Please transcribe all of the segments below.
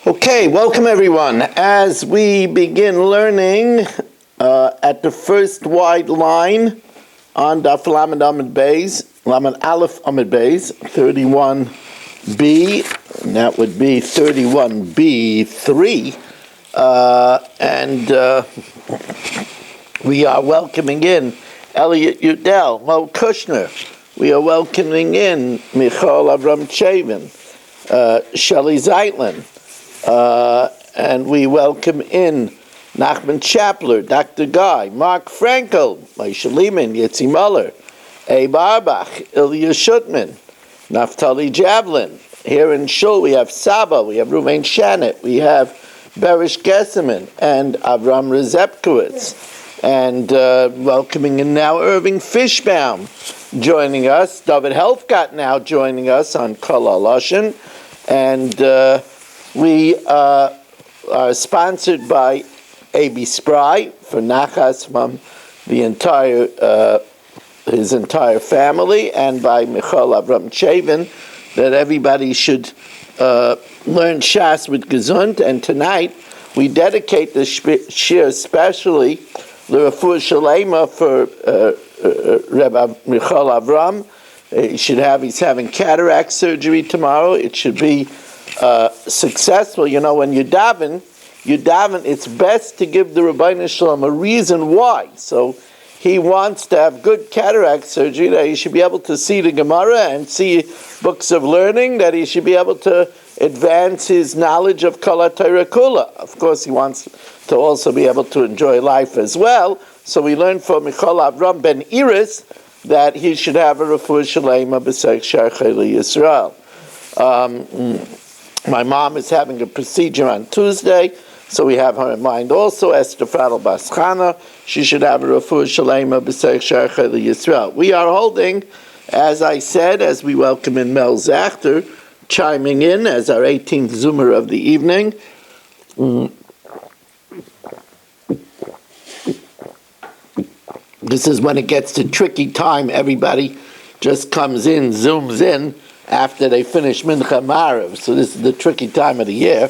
Okay, welcome everyone. As we begin learning at the first wide line on Daf Lamed Amud Beis, Lamed Aleph Amud Beis, 31b, and that would be 31b3, and we are welcoming in Elliot Udell, Mo Kushner. We are welcoming in Michal Avram Chavin, Shelley Zeitlin. And we welcome in Nachman Chapler, Dr. Guy, Mark Frankel, Moshe Lehman, Yitzi Muller, Abe Arbach, Ilya Shutman, Naftali Javelin. Here in Shul we have Saba, we have Ruvain Shanet, we have Berish Gesseman, and Avram Rezepkowitz. And welcoming in now Irving Fishbaum joining us, David Helfgott now joining us on Kol HaLashon, and we are sponsored by A.B. Spry for Nachas from the his entire family, and by Michal Avram Chavin, that everybody should learn Shas with Gesund. And tonight we dedicate the shir especially L'Refuah Shalema for Rebbe Michal Avram. He's having cataract surgery tomorrow. It should be successful. You know, when you daven, it's best to give the Rabbeinu Shalom a reason why. So he wants to have good cataract surgery, that he should be able to see the Gemara and see books of learning, that he should be able to advance his knowledge of Kol HaTorah Kula. Of course, he wants to also be able to enjoy life as well. So we learned from Michal Avram ben Iris that he should have a Refuah Shalema b'Seich Sharchei Yisrael. My mom is having a procedure on Tuesday, so we have her in mind also. Esther Fadel Bas Chana, she should have a Refuah Shalema b'Seich Sharchei Yisrael. We are holding, as I said, as we welcome in Mel Zachter, chiming in as our 18th Zoomer of the evening. This is when it gets to tricky time. Everybody just comes in, zooms in, after they finish Mincha Marav. So this is the tricky time of the year.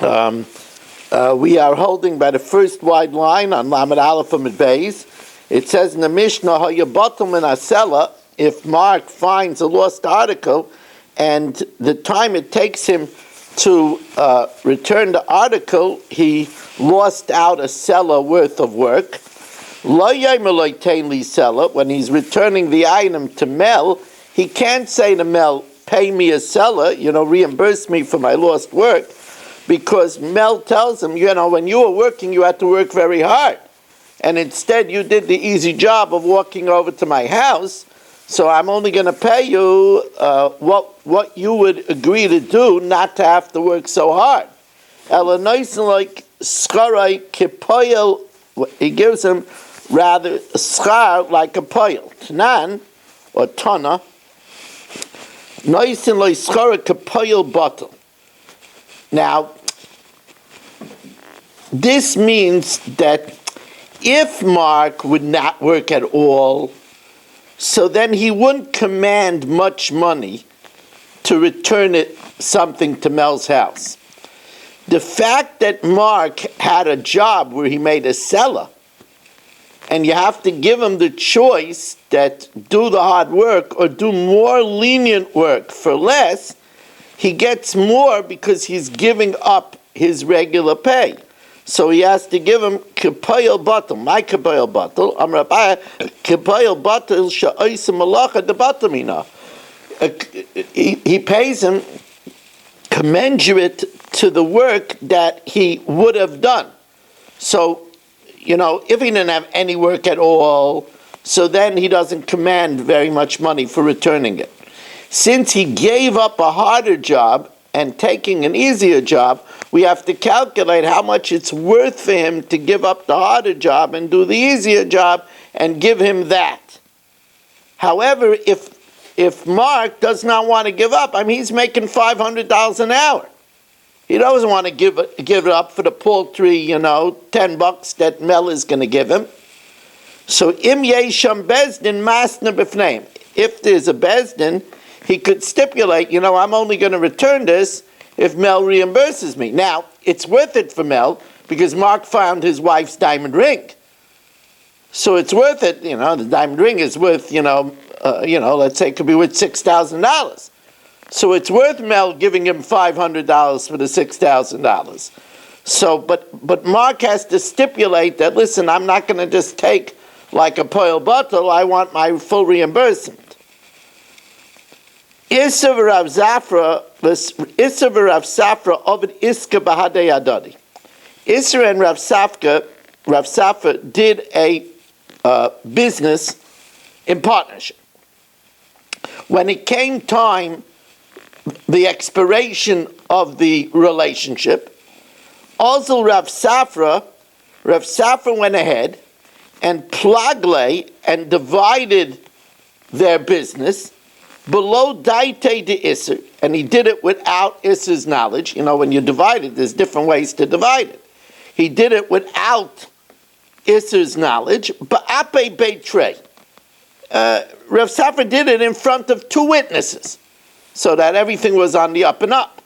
We are holding by the first wide line on Lamed Aleph Amud Beis. It says in the Mishnah, Hayabatel min hasela, if Mark finds a lost article, and the time it takes him to return the article, he lost out a seller worth of work. Lo yayim tein li seller, when he's returning the item to Mel, he can't say to Mel, pay me a seller, reimburse me for my lost work, because Mel tells him, when you were working, you had to work very hard. And instead, you did the easy job of walking over to my house, so I'm only going to pay you what you would agree to do, not to have to work so hard. He gives him rather schar like a poil. Tanan, or tana, noisin loy schar a poil bottle. Now, this means that if Mark would not work at all, so then he wouldn't command much money to return something to Mel's house. The fact that Mark had a job where he made a seller, and you have to give him the choice that do the hard work or do more lenient work for less, he gets more because he's giving up his regular pay. So he has to give him kapayel batel. My kapayel batel, Amrabaya, kapayel batel sha'osim malacha de batamina. He pays him commensurate to the work that he would have done. So, if he didn't have any work at all, so then he doesn't command very much money for returning it. Since he gave up a harder job and taking an easier job, we have to calculate how much it's worth for him to give up the harder job and do the easier job and give him that. However, if Mark does not want to give up, he's making $500 an hour. He doesn't want to give it up for the paltry, $10 that Mel is going to give him. So, im yesham bezdin masna b'fneim. If there's a bezdin, he could stipulate, I'm only going to return this if Mel reimburses me. Now, it's worth it for Mel because Mark found his wife's diamond ring. So it's worth it, the diamond ring is worth, let's say it could be worth $6,000. So it's worth Mel giving him $500 for the $6,000. So, but Mark has to stipulate that, listen, I'm not going to just take like a poil bottle, I want my full reimbursement. Issa v'Rav Safra ovid iska b'hadei adadi. Issa and Rav Safra did a business in partnership. When it came time, the expiration of the relationship, also Rav Safra went ahead and plagle and divided their business below daite de Isser, and he did it without Isser's knowledge. When you divide it, there's different ways to divide it. He did it without Isser's knowledge, but ape beitrei. Rav Safra did it in front of two witnesses, so that everything was on the up and up.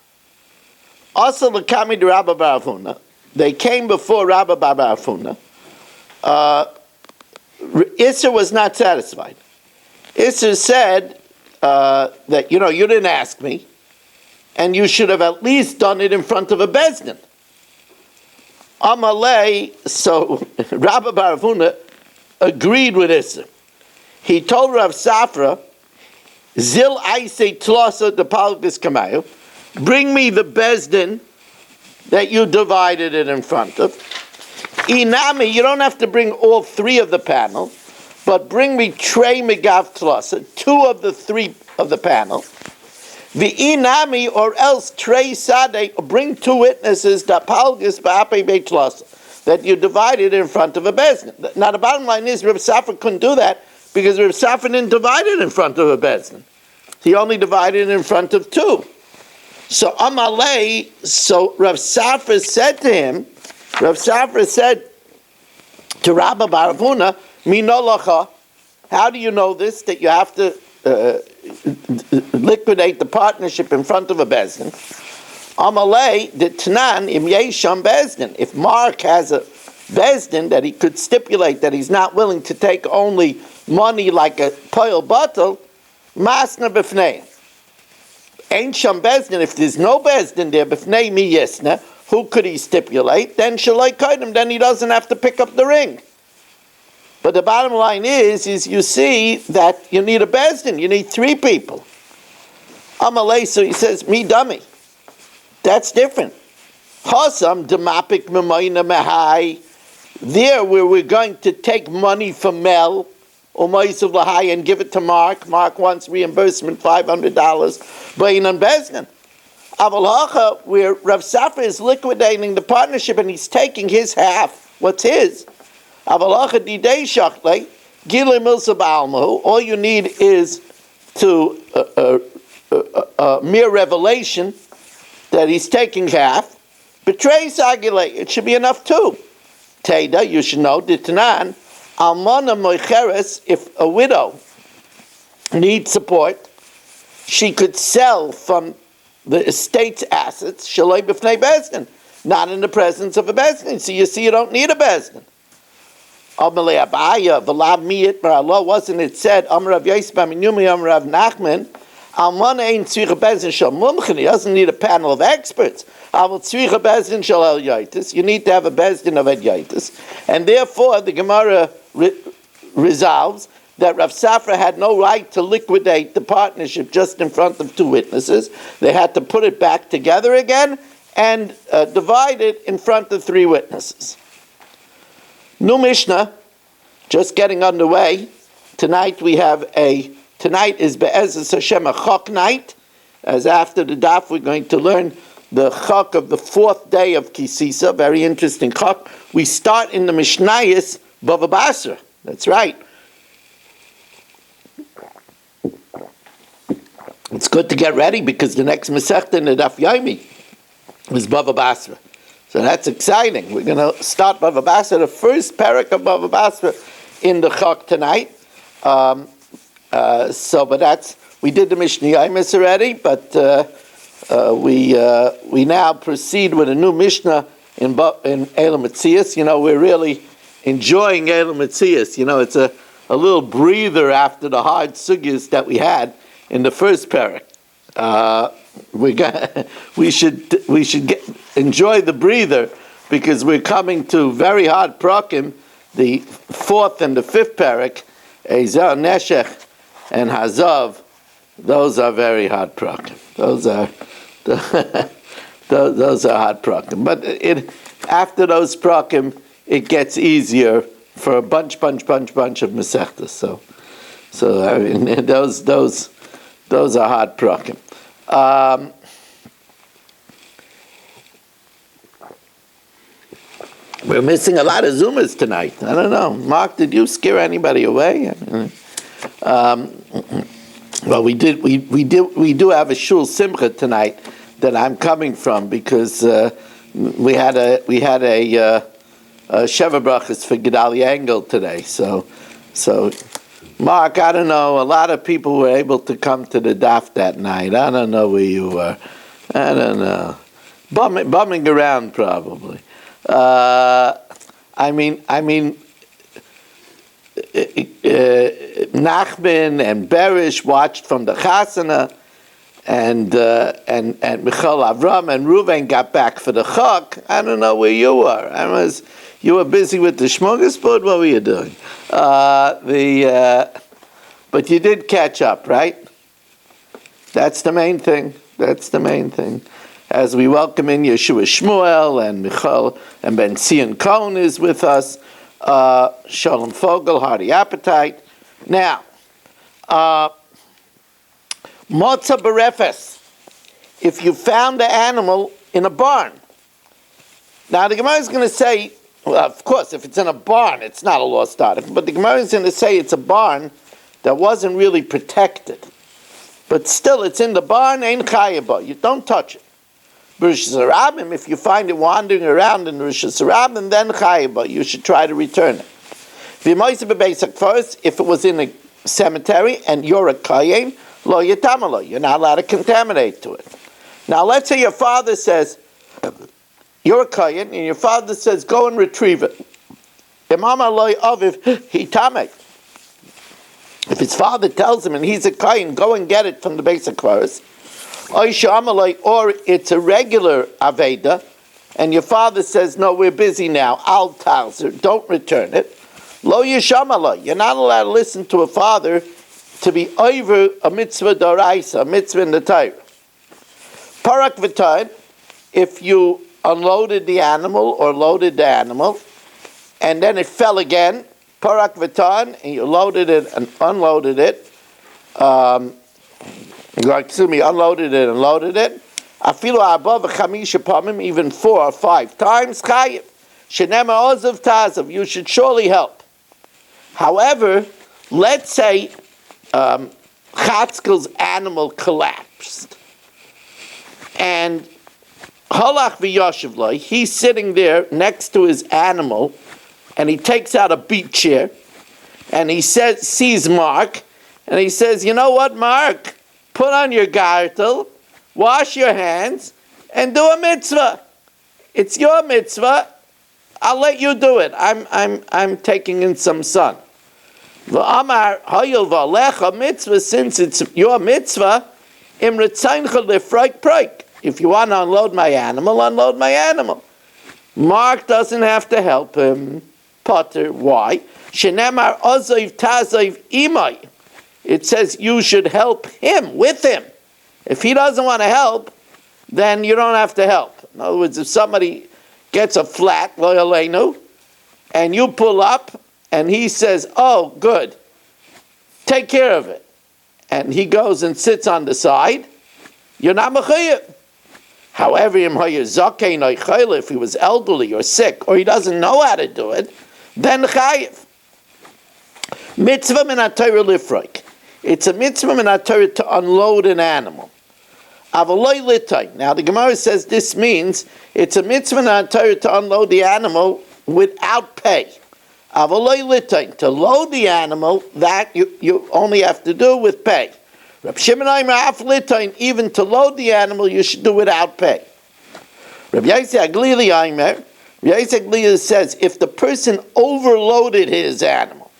Also, l'kami de Rabba bar Huna, they came before Rabba bar Huna. Isser was not satisfied. Isser said that, you didn't ask me, and you should have at least done it in front of a bezdin. Amalei, so Rabba bar Huna agreed with Isser. He told Rav Safra, Zil aise tlasa de palgus kamayu, bring me the bezdin that you divided it in front of. Inami, you don't have to bring all three of the panel, but bring me trey megav tlasa, two of the three of the panel. The inami, or else trey sade, bring two witnesses that palgus ba'ape be tlasa, that you divided in front of a bezdin. Now the bottom line is Rav Safra couldn't do that because Rav Safra didn't divide it in front of a bezdin. He only divided it in front of two. So Amalei, so Rav Safra said to Rabba bar Huna, Minolacha, how do you know this, that you have to liquidate the partnership in front of a bezdin? Amalei, the Tanan, im yesham bezdin. If Mark has a bezdin that he could stipulate that he's not willing to take only money like a poil bottle, masna b'fnei. Ain't sham bezdin. If there's no bezdin there, b'fnei mi yesna, who could he stipulate? Then shalai kaidim. Then he doesn't have to pick up the ring. But the bottom line is you see that you need a bezdin. You need three people. Amalei, so he says, me dummy. That's different. Hasam demapik memayna mehai. There, where we're going to take money from Mel Umaysuv Lahai and give it to Mark. Mark wants reimbursement, $500. Bayin Bezdin. Avalacha, where Rav Safra is liquidating the partnership and he's taking his half. What's his? Avalacha didei shachle gile milsa ba'almahu. All you need is to mere revelation that he's taking half. Betray sagile. It should be enough too. Teda, you should know, Ditanan, Almana Moicheres, if a widow needs support, she could sell from the estate's assets, Shaloi B'fnei Bezdin, not in the presence of a Bezdin. So you see, you don't need a Bezdin. Amalei Abaya, V'lav Miyit Barallah, wasn't it said, Amrav Yisbam and Yomi Amrav Nachman, Almana ain't Tzricha Bezdin Shal Mumchen, he doesn't need a panel of experts. Tzricha Bezdin Shal El Yaitis, you need to have a Bezdin of El Yaitis. And therefore, the Gemara resolves that Rav Safra had no right to liquidate the partnership just in front of two witnesses. They had to put it back together again and divide it in front of three witnesses. New Mishnah, just getting underway. Tonight is Be'ezus Hashem a Chok night. As after the Daf, we're going to learn the Chok of the fourth day of Kisisa. Very interesting Chok. We start in the Mishnayos Bava Basra. That's right. It's good to get ready because the next Masechta in the Daf Yomi is Bava Basra. So that's exciting. We're going to start Bava Basra, the first parak of Bava Basra in the Chok tonight. But we did the Mishnah Yomis already, but we now proceed with a new Mishnah in Bava Metzia. You know, we're really enjoying Bava Metzia. You know, it's a little breather after the hard sugyas that we had in the first parak. We should enjoy the breather because we're coming to very hard prakim, the fourth and the fifth parak, Ezer, Neshech, and Hazav. Those are very hard prakim. Those are hard prakim. But after those prakim, it gets easier for a bunch of mesechtas. So I mean, those are hard prakim. We're missing a lot of Zoomers tonight. I don't know. Mark, did you scare anybody away? Well, we do have a shul simcha tonight that I'm coming from because we had a Sheva Brachas for Gedalia Engel today. So, Mark, I don't know. A lot of people were able to come to the daf that night. I don't know where you were. I don't know. Bumming around probably. I mean, Nachman and Berish watched from the Chasana, and Michal Avram and Ruven got back for the Chok. I don't know where you were. You were busy with the smorgasbord. What were you doing? But you did catch up, right? That's the main thing. As we welcome in Yeshua Shmuel and Michal and Ben Zion Cohen is with us. Shalom Fogel, hearty appetite. Now, Motza Berefes, if you found the animal in a barn. Now, the Gemara is going to say, well, of course, if it's in a barn, it's not a lost article. But the Gemara is going to say it's a barn that wasn't really protected. But still, it's in the barn, ain't chayaba. You don't touch it. Rosh Hashanah, if you find it wandering around in Rosh Hashanah, then chayaba, you should try to return it. If it was in a cemetery and you're a kayin, lo yatamalo, you're not allowed to contaminate to it. Now, let's say your father says, you're a kayin, and your father says, go and retrieve it. If his father tells him, and he's a kayin, go and get it from the base of Kvaros, or it's a regular Aveda, and your father says, no, we're busy now, Al Talzer, don't return it. Lo Yishamalai, you're not allowed to listen to a father to be over a mitzvah d'oraisa, a mitzvah in the Torah. Parak v'tad, if you unloaded the animal or loaded the animal, and then it fell again, parak v'tad, and you loaded it and unloaded it, unloaded it and loaded it. Afilu above chamisha pamim, even 4 or 5 times. Chayiv, shenema ozav tazav. You should surely help. However, let's say Chatzkel's animal collapsed, and halach v'yoshev lo, he's sitting there next to his animal, and he takes out a beach chair, and he sees Mark, and he says, you know what, Mark? Put on your gartel, wash your hands, and do a mitzvah. It's your mitzvah. I'll let you do it. I'm taking in some sun. V'amar hayil v'alecha mitzvah, since it's your mitzvah, im retzeincha lefreik preik. If you want to unload my animal. Mark doesn't have to help him. Potter, why? Shenemar ozoiv tazoiv imai. It says you should help him, with him. If he doesn't want to help, then you don't have to help. In other words, if somebody gets a flat, lo yaleinu, and you pull up, and he says, oh, good, take care of it, and he goes and sits on the side, you're not mechayev. However, if he was elderly or sick, or he doesn't know how to do it, then chayev. Mitzvah min ha-Torah lifroik. It's a mitzvah min ha-Torah to unload an animal. Avaloi litai. Now the Gemara says this means it's a mitzvah min ha-Torah to unload the animal without pay. Avaloi litai. To load the animal, that you only have to do with pay. Reb Shimon Aimer af litain, even to load the animal, you should do without pay. Reb Yosef Aglili Aimer, Yosef Aglili says, if the person overloaded his animal,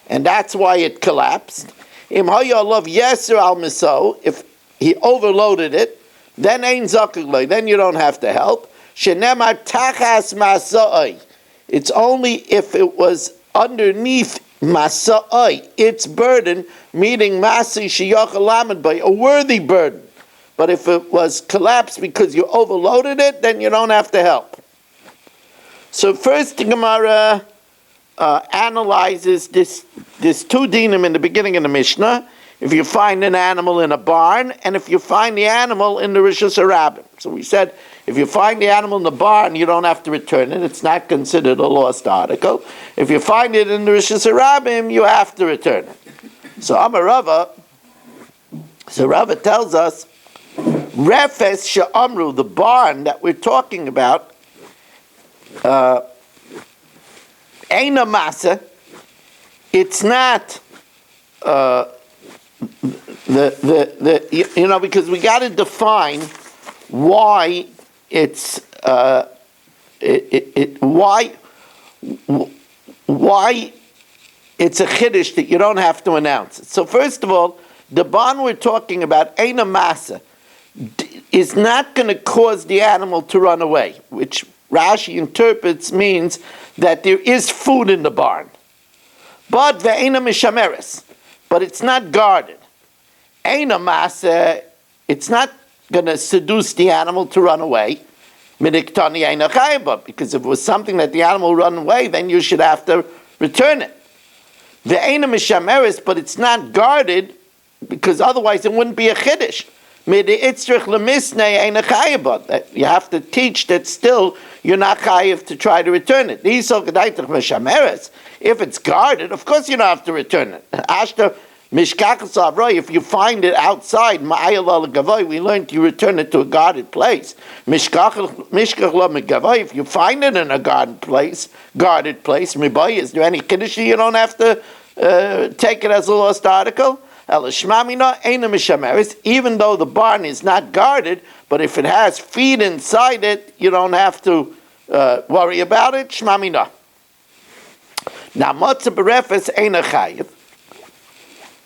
and that's why it collapsed, im hayalav yeser al miso, if he overloaded it, then ein zakuk, then you don't have to help. Shenemar tachas masai. It's only if it was underneath masai, its burden, meaning masi sheyachal lamed by a worthy burden. But if it was collapsed because you overloaded it, then you don't have to help. So first the Gemara analyzes this two dinim in the beginning of the Mishnah. If you find an animal in a barn, and if you find the animal in the Rishus Harabim. So we said, if you find the animal in the barn, you don't have to return it. It's not considered a lost article. If you find it in the Rishus Harabim, you have to return it. So Rava tells us, Refes she'amru, the barn that we're talking about, Eina Masa, it's not because we got to define why it's why it's a chiddush that you don't have to announce it. So first of all, the barn we're talking about, Eina Masa, is not going to cause the animal to run away, which Rashi interprets means that there is food in the barn. But ve'ena mishameres, but it's not guarded. Eina masa, it's not going to seduce the animal to run away. Midiktani eina chayba, because if it was something that the animal will run away, then you should have to return it. Ve'ena mishameres, but it's not guarded, because otherwise it wouldn't be a chiddush. You have to teach that still you're not chayiv to try to return it. If it's guarded, of course you don't have to return it. If you find it outside, we learned you return it to a guarded place. If you find it in a guarded place, is there any kiddush you don't have to take it as a lost article? Even though the barn is not guarded, but if it has feed inside it, you don't have to worry about it. Shmamina. Now, matzah berefes eina chayiv.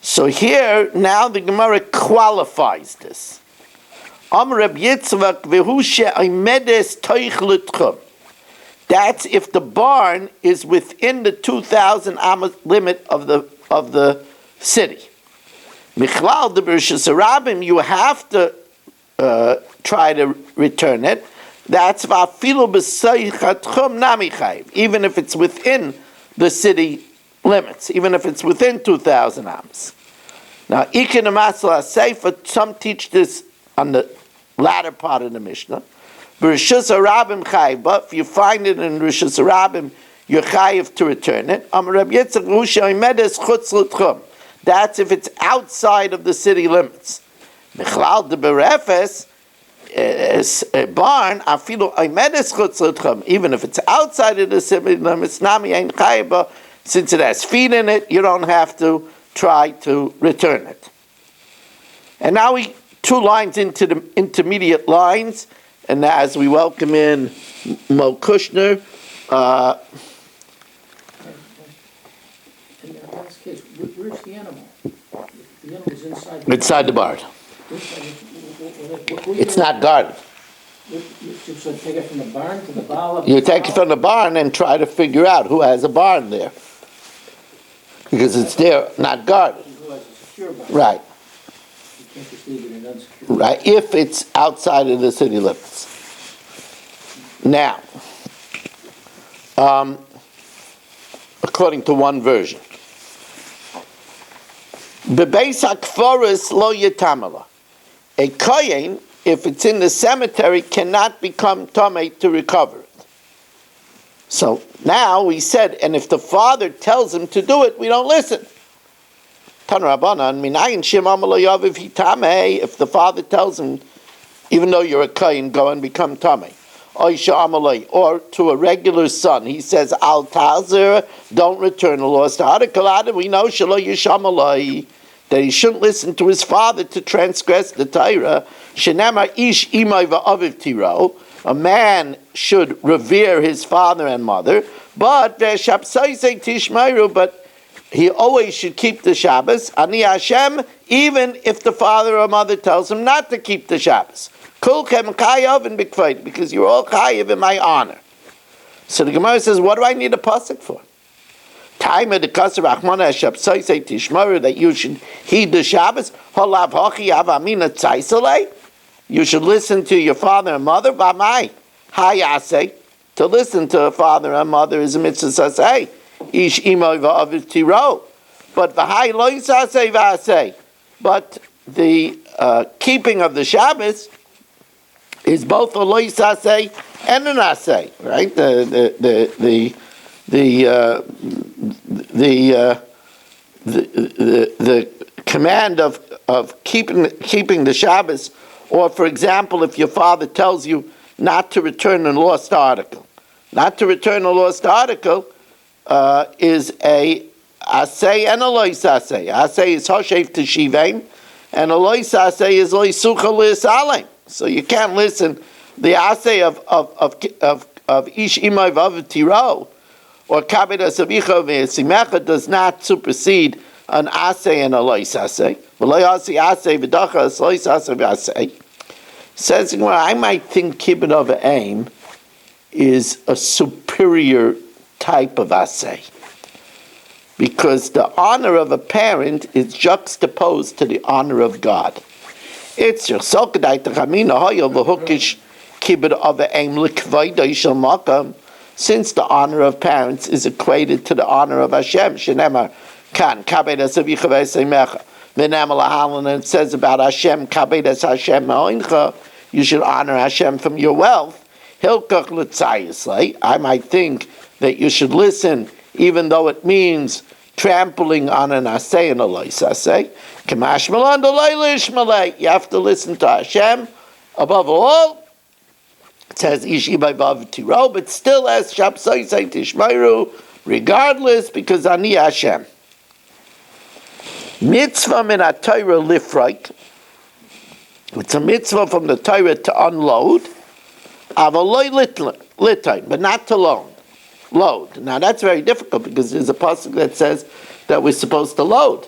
So here, now the Gemara qualifies this. That's if the barn is within the 2,000 amos limit of the city. Michlal de Rishus Harabim, you have to try to return it. That's vafilu b'saychat chum nami chayiv, even if it's within the city limits, even if it's within 2,000 amos. Now, ikin amasla seifa, some teach this on the latter part of the Mishnah. B'Rishus Harabim chayiv, but if you find it in Rishus Harabim, you're chayiv to return it. Amar Reb Yitzchak Rusha Omedes chutz l'tchum. That's if it's outside of the city limits. Michlal de berefes, a barn, afilu omedes chutz l'tchum, even if it's outside of the city limits, nami ein chayiba, since it has feed in it, you don't have to try to return it. And now two lines into the intermediate lines, and as we welcome in Mo Kushner. Where's the animal? The animal's inside the barn. It's not guarded. You take it from the barn to the bala. You take it from the barn and try to figure out who has a barn there. Because it's there, not guarded. Who has a secure barn. Right. You can't just leave it in unsecure. Right, if it's outside of the city limits. Now, according to one version, Bebeis hakforis lo yetamala. A kohen, if it's in the cemetery, cannot become tamei to recover it. So now we said, and if the father tells him to do it, we don't listen. Tan Rabbanan minayin shimam lo yaviv hitamei. If the father tells him, even though you're a kohen, go and become tamei. Or to a regular son, he says, Al Tazir, don't return a lost article. We know Shalo Yishamalai, that he shouldn't listen to his father to transgress the Torah. Shenema ish imay va'aviv tiro. A man should revere his father and mother, but he always should keep the Shabbos. Ani Hashem, even if the father or mother tells him not to keep the Shabbos. Kulchem chayav and bikvayt, because you're all chayav in my honor. So the Gemara says, what do I need a pasuk for? Time of the kasser Rachmana Shabsai Tishmaru, that you should heed the Shabbos. Holav hachi avamina tzaisalei. You should listen to your father and mother. V'amai hayasei. To listen to a father and mother is a mitzvah sasei. Ish imoy va'aviv tiro. But v'hai lo yisasei v'asei. But the keeping of the Shabbos is both a lo yisasei and an asei, right? The command of keeping the Shabbos, or for example, if your father tells you not to return a lost article, is a asay and a lois asay. Asay is hoshev teshivein, and a lois asay is loisucha lisalem. So you can't listen. The asay of ish imay vav tiro or kabed asavicha ve'esimecha does not supersede an asay and a lois asay. V'lo yasi asay v'dacha lois asay v'asay. Says, well, I might think kibbut of aim is a superior type of asay, because the honor of a parent is juxtaposed to the honor of God. It's your sokadai tachamina hoyo v'hukish kibbut of aim l'kvayda yishal makam, since the honor of parents is equated to the honor of Hashem. Shenemar kan kabed asavicha v'eseimecha v'nemal halan, and it says about Hashem kabed as Hashem ha'oincha. You should honor Hashem from your wealth. Hilkach l'tzayisle. I might think that you should listen, even though it means trampling on an asay and a lois asay. Kamash malan d'lay lishmalay. You have to listen to Hashem above all. It says ishi by vav tiro, but still as shabsai say tishmayru, regardless, because ani Hashem. Mitzvah min ha-Torah lifraik. It's a mitzvah from the Torah to unload, avaloi litain, but not to load. Now that's very difficult, because there's a pasuk that says that we're supposed to load.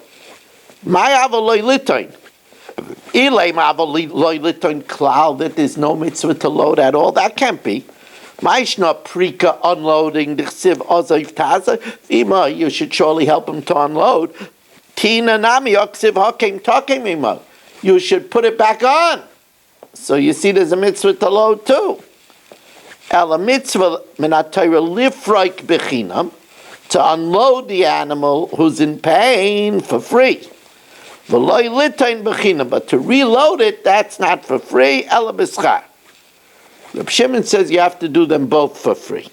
My avaloi litain, ilay avaloi litain klal, that there's no mitzvah to load at all. That can't be. Ma'ishna prika unloading the chsiv ozav taza. Ima, you should surely help him to unload. Tina nami oksiv hakim takim ima. You should put it back on. So you see there's a mitzvah to load too. Ela mitzvah minatayra lifraik bechinam, to unload the animal who's in pain for free. V'loy litain bechinam, but to reload it, that's not for free. Ela b'schar. Reb Shimon says you have to do them both for free.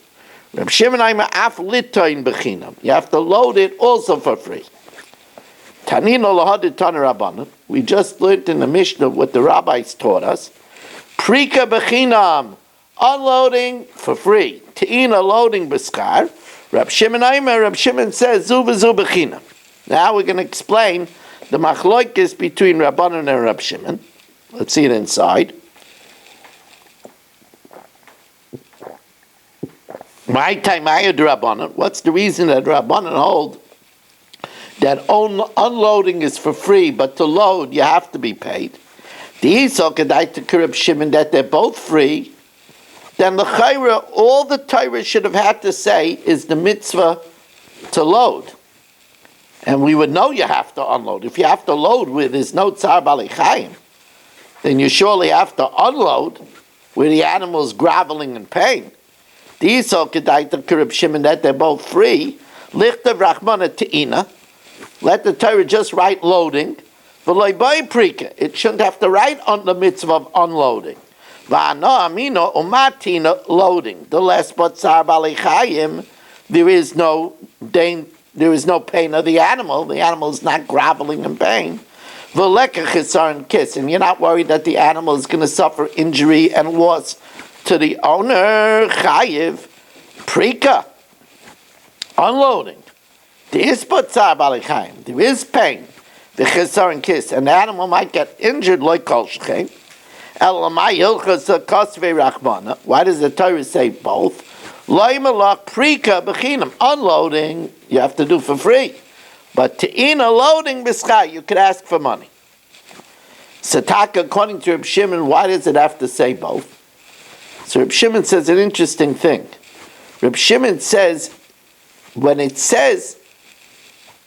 Reb Shimon ayma af litain bechinam. You have to load it also for free. Tanino lahadid tana rabbanan. We just learned in the Mishnah what the rabbis taught us. Prika bechinam, unloading for free. Te'ina loading b'skar. Reb Shimon Aimer, Reb Shimon says zu v'zu bechinam. Now we're going to explain the machloikis between Rabbanan and Reb Shimon. Let's see it inside. My time ayad Rabbanan. What's the reason that Rabbanan hold that unloading is for free, but to load you have to be paid? The Yisokadai to Reb Shimon that they're both free. Then the Chayra, all the Torah should have had to say is the mitzvah to load, and we would know you have to unload. If you have to load where there's no tzar b'alei chayim, then you surely have to unload where the animal is groveling in pain. The Yisokadai to Reb Shimon that they're both free. Lichtav Rachmana Te'ina. Let the Torah just write loading. It shouldn't have to write on the mitzvah of unloading. Loading. The less but tsar b'alei chayim, there is no pain of the animal. The animal is not groveling in pain. And you're not worried that the animal is going to suffer injury and loss to the owner. Chayiv, prika, unloading. There is pain. the chesaron kiss, and the animal might get injured like kol shchein. Elamai hilchas kosvei rachmana. Why does the Torah say both? Loimalach prika bechinam. Unloading you have to do for free, but te'ina loading b'schai you could ask for money. Sataka, according to Reb Shimon, why does it have to say both? So Reb Shimon says an interesting thing. Reb Shimon says when it says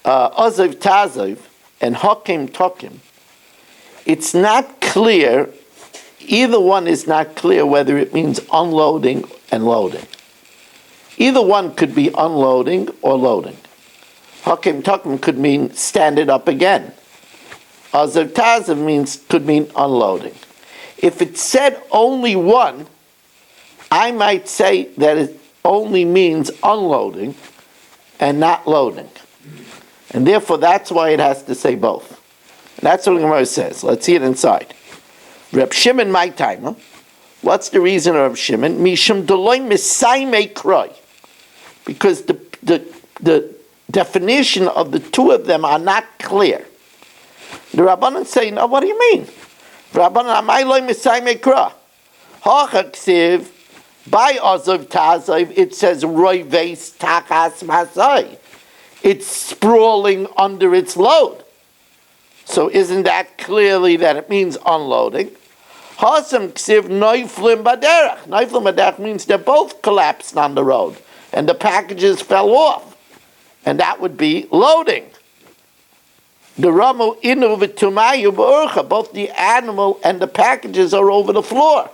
Ozav Tazav and Hakim Tokim, it's not clear, either one is not clear whether it means unloading and loading. Either one could be unloading or loading. Hakim Tokim could mean stand it up again. Ozav Tazav could mean unloading. If it said only one, I might say that it only means unloading and not loading. And therefore, that's why it has to say both. And that's what the Gemara says. Let's see it inside. Reb Shimon, my timer. What's the reason of Reb Shimon? Mishum deloy misaymei kroi. Because the definition of the two of them are not clear. The Rabbanan say, no, what do you mean? Rabbanan, amay loy misaymei kroi. Hacha ksiv, by Ozav Tazav, it says roi veis tachas masai. It's sprawling under its load. So isn't that clearly that it means unloading? Hasam ksiv noiflim baderach. Noiflim baderach means they're both collapsed on the road and the packages fell off. And that would be loading. The ramu inu v'tumayu b'urcha. Both the animal and the packages are over the floor.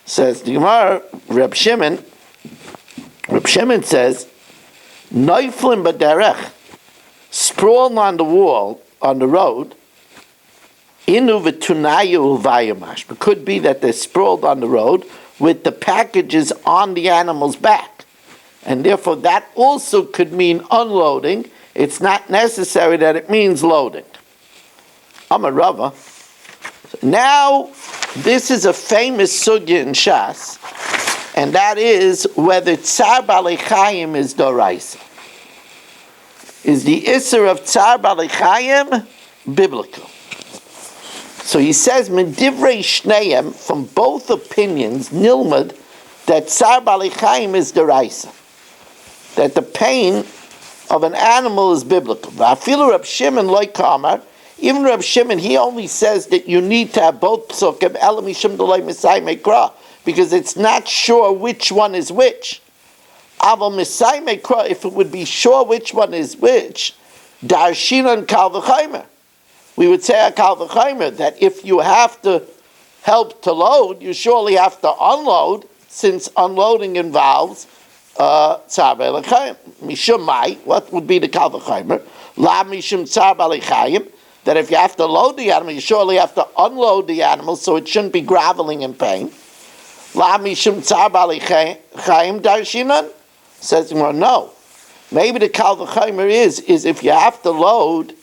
Says the Gemara, Reb Shimon says, Noiflim b'derech, sprawled on the wall, on the road, inu v'tunayu v'ayamash. It could be that they're sprawled on the road with the packages on the animal's back. And therefore that also could mean unloading. It's not necessary that it means loading. I'm a Rava. Now, this is a famous sugya in Shas, and that is whether Tsar Balei Chayim is Doraisa. Is the Isser of Tsar Balei Chayim biblical? So he says, Medivrei Shneim, from both opinions, Nilmad, that Tsar Balei Chayim is Doraisa. That the pain of an animal is biblical. V'afilu Reb Shimon loy kamar. Even Reb Shimon, he only says that you need to have both psukim, elam mishum delay misai mekra, because it's not sure which one is which. Aval misai mekra, if it would be sure which one is which, darshinan kal v'chaymer. We would say a kal v'chaymer, that if you have to help to load, you surely have to unload, since unloading involves tzar balei chayim. Mishum mai, what would be the kal v'chaymer? La mishum tzar balei chayim, that if you have to load the animal, you surely have to unload the animal, so it shouldn't be groveling in pain. La mishum tzar balei chayim darshinan? Says, well, no. Maybe the kal v'chaymer is if you have to load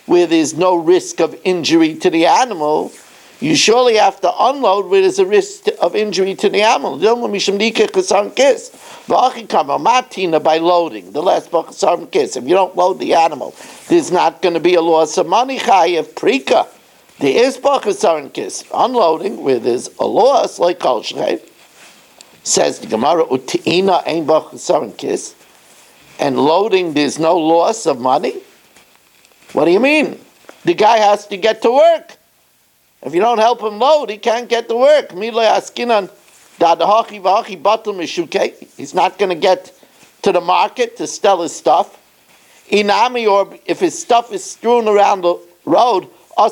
where there's no risk of injury to the animal, you surely have to unload where there's a risk of injury to the animal. By loading, the last bachasar kiss. If you don't load the animal, there's not going to be a loss of money. Chayev prika. There is bachasar kiss. Unloading where there's a loss, like kol shchein. Says the Gemara, uteina ein bachasar kiss. And loading, there's no loss of money. What do you mean? The guy has to get to work. If you don't help him load, he can't get to work. He's not going to get to the market to sell his stuff. Inami, or if his stuff is strewn around the road, so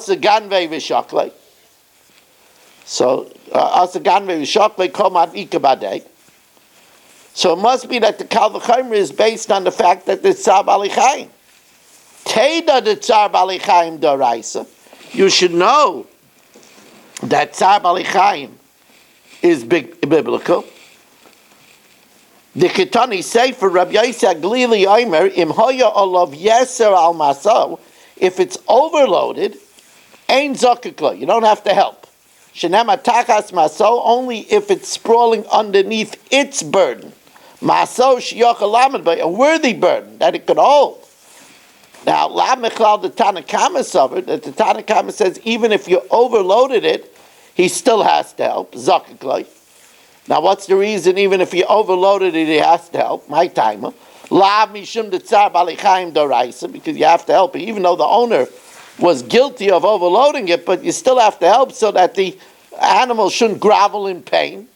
so it must be that the kal v'chaymer is based on the fact that the tzar balei chayim. Teda the tzar balei chayim doraisa. You should know that tzar balei chayim is biblical. The Ketani say for Rabbi Yosef Glili Omer, im hoya olav yeser al maso, if it's overloaded, ein zakukla, you don't have to help. Shenema takas maso, only if it's sprawling underneath its burden. Maso shiyach alamid, by a worthy burden that it could hold. Now, La Mechlal, the Tanakama suffered, that the Tanakama says even if you overloaded it, he still has to help. Zakiklai. Now, what's the reason even if you overloaded it, he has to help? My timer. La Mishum de Tzar Balichaim Doraisa, because you have to help it, even though the owner was guilty of overloading it, but you still have to help so that the animal shouldn't grovel in pain.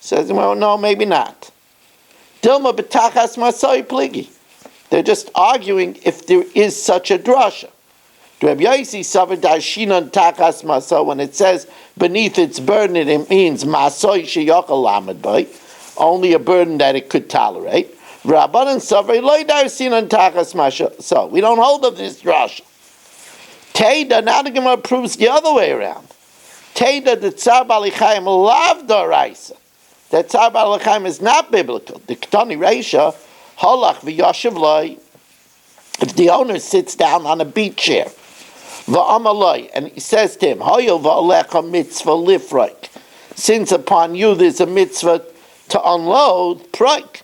Says, well, no, maybe not. Dilma betachas masoi pligi. They're just arguing if there is such a drasha. Reb Yosi suffered darshinan tachas maso. When it says beneath its burden, it means masoi sheyachal lamed by, only a burden that it could tolerate. Rabbanan suffered loy darshinan tachas maso. So we don't hold of this drasha. Teda, now the Gemara proves the other way around. Teda the tzar balichayim lav doraisa. That tzar balichayim is not biblical. The Ketani Reisha halach v'yashiv loy. If the owner sits down on a beach chair, v'amaloi, and he says to him, Hoyo v'alecha mitzvah lifroik. Since upon you there's a mitzvah to unload, proik.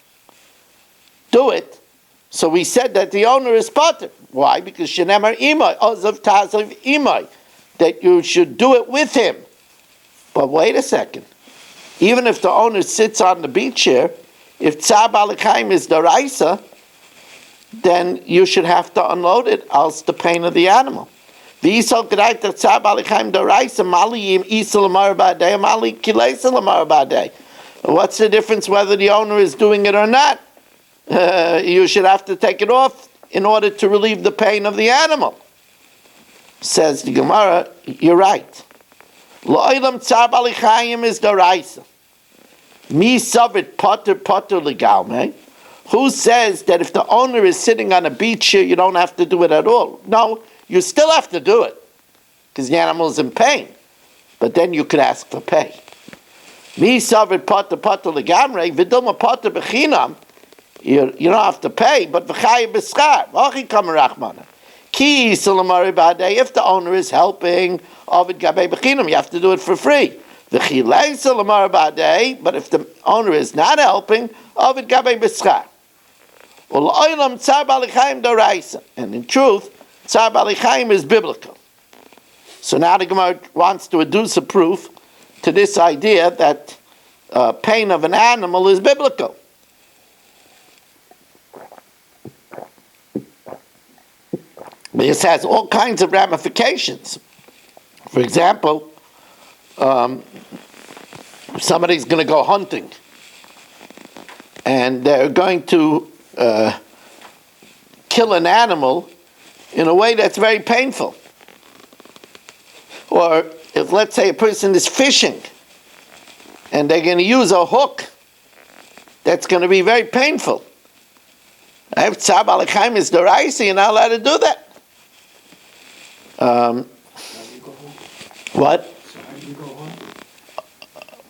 Do it. So we said that the owner is potter. Why? Because shenemar imay, ozav tazav imay, that you should do it with him. But wait a second. Even if the owner sits on the beach chair, if tzar balichaim is daraisa, then you should have to unload it, else the pain of the animal. What's the difference whether the owner is doing it or not? You should have to take it off in order to relieve the pain of the animal. Says the Gemara, you're right. Lo'ilam tzar balichayim is daraisa. Mi sabit potter legalme. Who says that if the owner is sitting on a beach chair, you don't have to do it at all? No, you still have to do it because the animal is in pain. But then you could ask for pay. Mi sabit potter legamre v'dilma potter bechinam. You don't have to pay, but v'chayi b'schar. V'achi kamerachmana. Ki salamari b'adei. If the owner is helping, ovid gabei bechinam, you have to do it for free. V'chilei salamari b'adei. But if the owner is not helping, ovid gabei b'schar. And in truth, tzar balichaim is biblical. So now the Gemara wants to adduce a proof to this idea that pain of an animal is biblical. This has all kinds of ramifications. For example, somebody's going to go hunting, and they're going to kill an animal in a way that's very painful. Or if, let's say, a person is fishing and they're going to use a hook that's going to be very painful. If tzar balichaim is doraisa, you're not allowed to do that. What?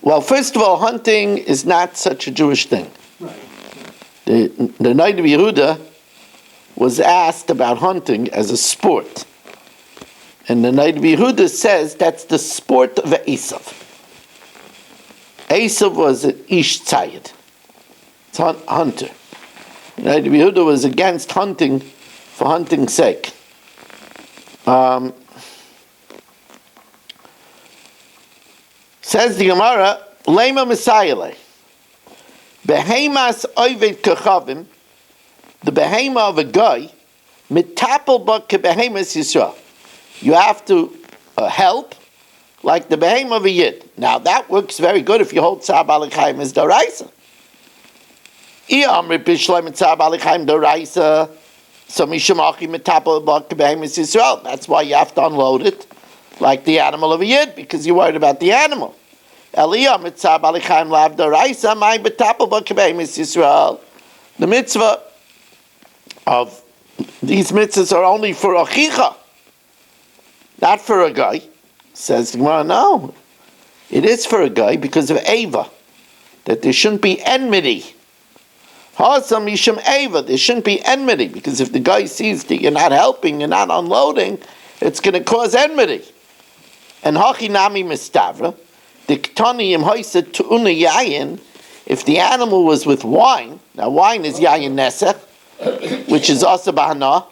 Well, first of all, hunting is not such a Jewish thing. The Noda B'Yehuda was asked about hunting as a sport. And the Noda B'Yehuda says that's the sport of Esav. Esav was an ish tzayid. It's a hunter. The Noda B'Yehuda was against hunting for hunting's sake. Says the Gemara, Lema Messiah. Behemas oived kachavim, the behema of a guy, mitapel ba kebehemas Yisrael. You have to help like the behema of a yid. Now that works very good if you hold tzar balichayim as doraisa. Iamri bishleim tzar balichayim doraisa, so mishamachi mitapel ba kebehemas Yisrael. That's why you have to unload it like the animal of a yid, because you're worried about the animal. The mitzvah of these mitzvahs are only for achicha, not for a guy. Says the Gemara, no, it is for a guy because of Eva, that there shouldn't be enmity. There shouldn't be enmity, because if the guy sees that you're not helping, you're not unloading, it's going to cause enmity. And hachinami mistavra. If the animal was with wine, now wine is yayin nesech, which is also bahana,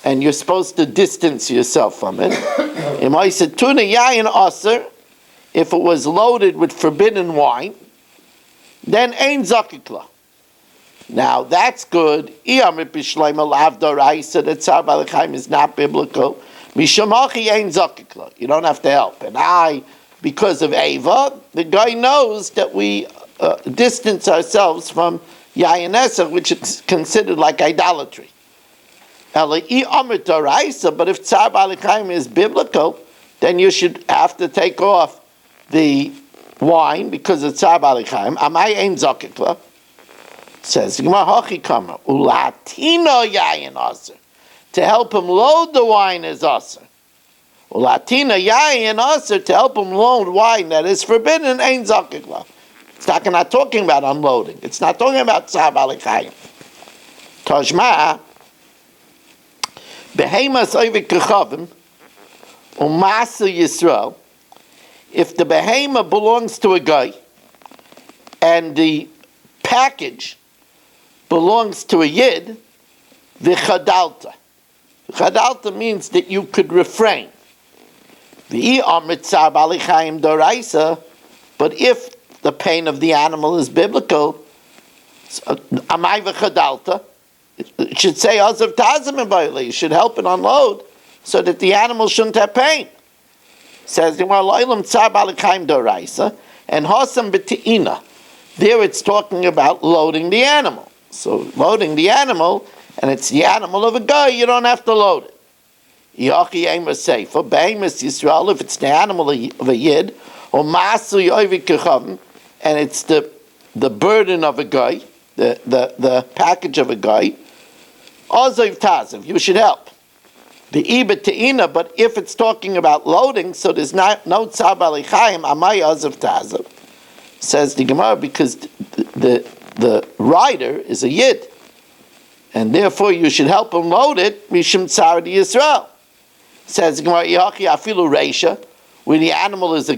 and you're supposed to distance yourself from it. Tuna yayin aser, if it was loaded with forbidden wine, then ein zakikla. Now that's good. Iyamrit b'shleima lav doraisa, that tzar balachayim is not biblical. Mishamachi ein zakikla. You don't have to help. And because of Ava, the guy knows that we distance ourselves from yayin eser, which is considered like idolatry. But if tzar balachayim is biblical, then you should have to take off the wine because of tzar balachayim. Amai ein zakikla. Says Hachi Kama Ulatino Yayin Aser. To help him load the wine is Aser. Ulatino Yayin Aser, to help him load wine that is forbidden ain't Zakikla. It's not talking about unloading. It's not talking about tzar balachayim. Tajma Behemas Oivik Kechavim Umasu Yisrael. If the behema belongs to a guy and the package belongs to a yid, the chadalta. Chadalta means that you could refrain. The amrit tzar balachayim doraisa, but if the pain of the animal is biblical, amay v'chadalta, it should say azav tazim in you should help it unload so that the animal shouldn't have pain. Says the Gemara tzar balachayim doraisa and hasam b'te'ina. There it's talking about loading the animal. So loading the animal, and it's the animal of a guy, you don't have to load it. Yachi ema seifa, behemas Yisrael, if it's the animal of a yid, or masu yoivik kechavim, and it's the burden of a guy, the package of a guy, ozav tazav, you should help. The iba te'ina, but if it's talking about loading, so there's no tzar balachayim, amay ozav tazav. Says the Gemara, because the rider is a yid, and therefore you should help him load it. Mishum tzar Yisrael. Says the Gemara, Yachi afilu reisha, when the animal is a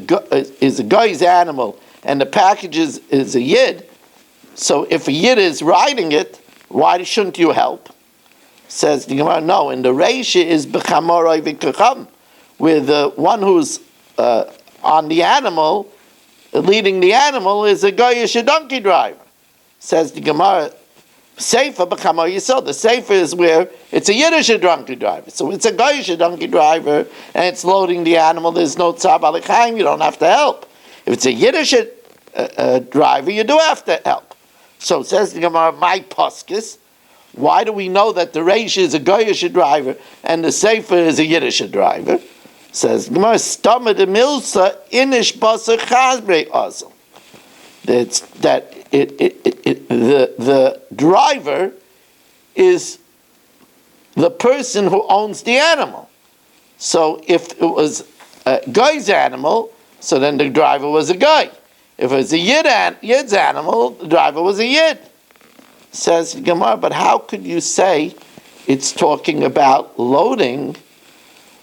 guy's animal and the package is a yid. So if a yid is riding it, why shouldn't you help? Says the Gemara, no. And the reisha is b'chamoroi v'kacham, where the one who's on the animal, leading the animal, is a goyish donkey driver. Says the Gemara, Seifa b'chamor yisod. The Seifa is where it's a Yiddish donkey driver. So it's a goyish donkey driver, and it's loading the animal. There's no tzar balachayim. You don't have to help. If it's a Yiddish driver, you do have to help. So says the Gemara, my poskis. Why do we know that the Reish is a goyish driver and the Seifa is a Yiddish driver? Says Gemara, Stama de Milsa inish basa chazbrei azal. The driver is the person who owns the animal. So if it was a guy's animal, so then the driver was a guy. If it was a yid's animal, the driver was a yid. Says Gemara, but how could you say it's talking about loading?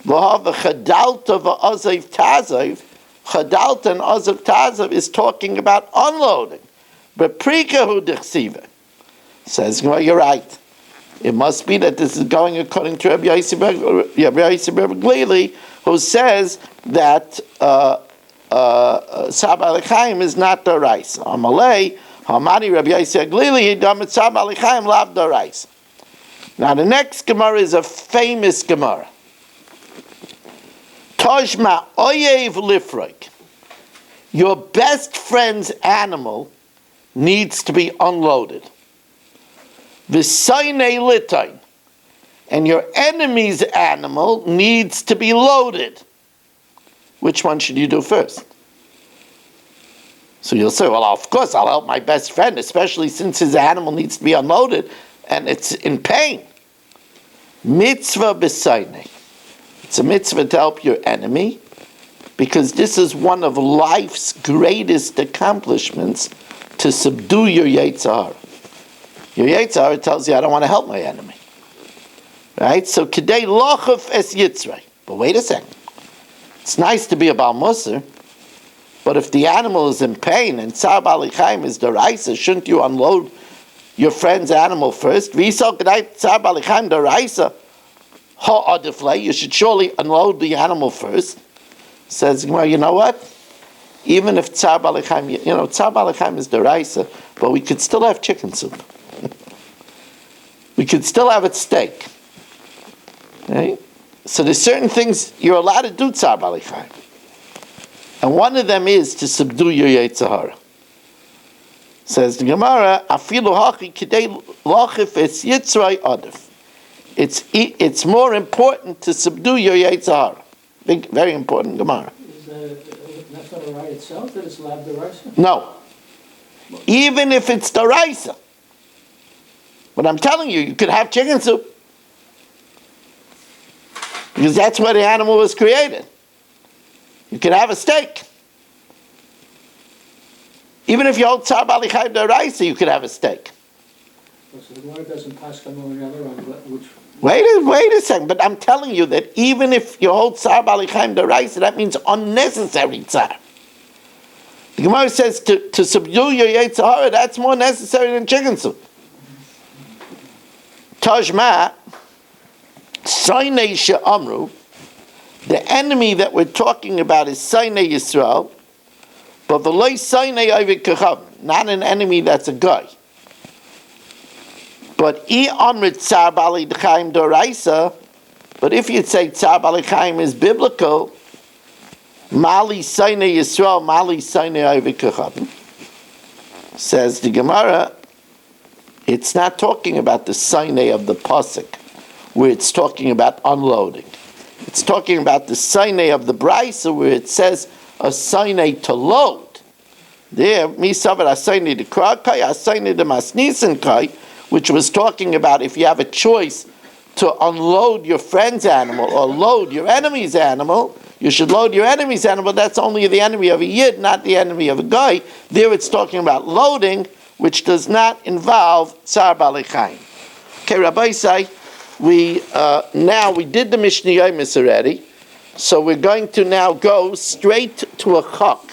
Chadalta v'azav tazav. Chadalta and azav tazav is talking about unloading. But prikahu dichsiva. Says, well, you're right. It must be that this is going according to Rabbi Yosef Glili, who says that Sab Alechayim is not Doraisa. Amalei, Hamani Rabbi Yosef Glili, Hidamet Sab Alechayim lav Doraisa. Now the next Gemara is a famous Gemara. Toshma oyev lifroik. Your best friend's animal needs to be unloaded. V'saynei litain. And your enemy's animal needs to be loaded. Which one should you do first? So you'll say, well, of course, I'll help my best friend, especially since his animal needs to be unloaded and it's in pain. Mitzvah b'saynei. It's a mitzvah to help your enemy because this is one of life's greatest accomplishments, to subdue your Yetzer Hara. Your Yetzer Hara tells you, I don't want to help my enemy. Right? So, Kedei lochuf es yitzrei. But wait a second. It's nice to be a Baal Musar, but if the animal is in pain and Tzar Balichaim is Doraisa, shouldn't you unload your friend's animal first? V'yisol Kedei Tzar Balichaim Doraisa. ha'adiflei, you should surely unload the animal first. Says, well, you know what? Even if tzar b'alechaim, tzar b'alechaim is deraisa, but we could still have chicken soup. We could still have it steak. Right? So there's certain things you're allowed to do tzar b'alechaim. And one of them is to subdue your Yetzer Hara. Says the Gemara, afilu hachi kidei lachif es yitzray adif. It's more important to subdue your Yetzer Hara. Big, very important Gemara. That's not a right itself, that it's lab deraisa? No. Even if it's deraisa. But I'm telling you, you could have chicken soup. Because that's where the animal was created. You could have a steak. Even if you hold tzar b'alechaim deraisa, you could have a steak. So the Gemara doesn't pass one or the other on which... Wait a second, but I'm telling you that even if you hold tzar b'alechaim deraisa, that means unnecessary tzar. The Gemara says to subdue your Yetzer Hara, that's more necessary than chicken soup. Tajma, Sainei she'amru, the enemy that we're talking about is Sainei Yisrael, but the loy Sainei Ovid Kechav, not an enemy that's a guy. But amrit tzar b'alechaim doraisa, but if you'd say tzar b'alechaim is biblical, mali Sainei Yisrael, mali Sainei Ovid Kechav. Says the Gemara, it's not talking about the Sainei of the pasuk, where it's talking about unloading. It's talking about the Sainei of the Brisa, where it says a Sainei to load. There, misavar a Sainei to krakai, a Sainei to masnisin kai, which was talking about if you have a choice to unload your friend's animal or load your enemy's animal, you should load your enemy's animal. That's only the enemy of a yid, not the enemy of a guy. There it's talking about loading, which does not involve tzar b'alechaim. Okay, Rabbi say, we did the Mishnah Yomis already, so we're going to now go straight to a chok.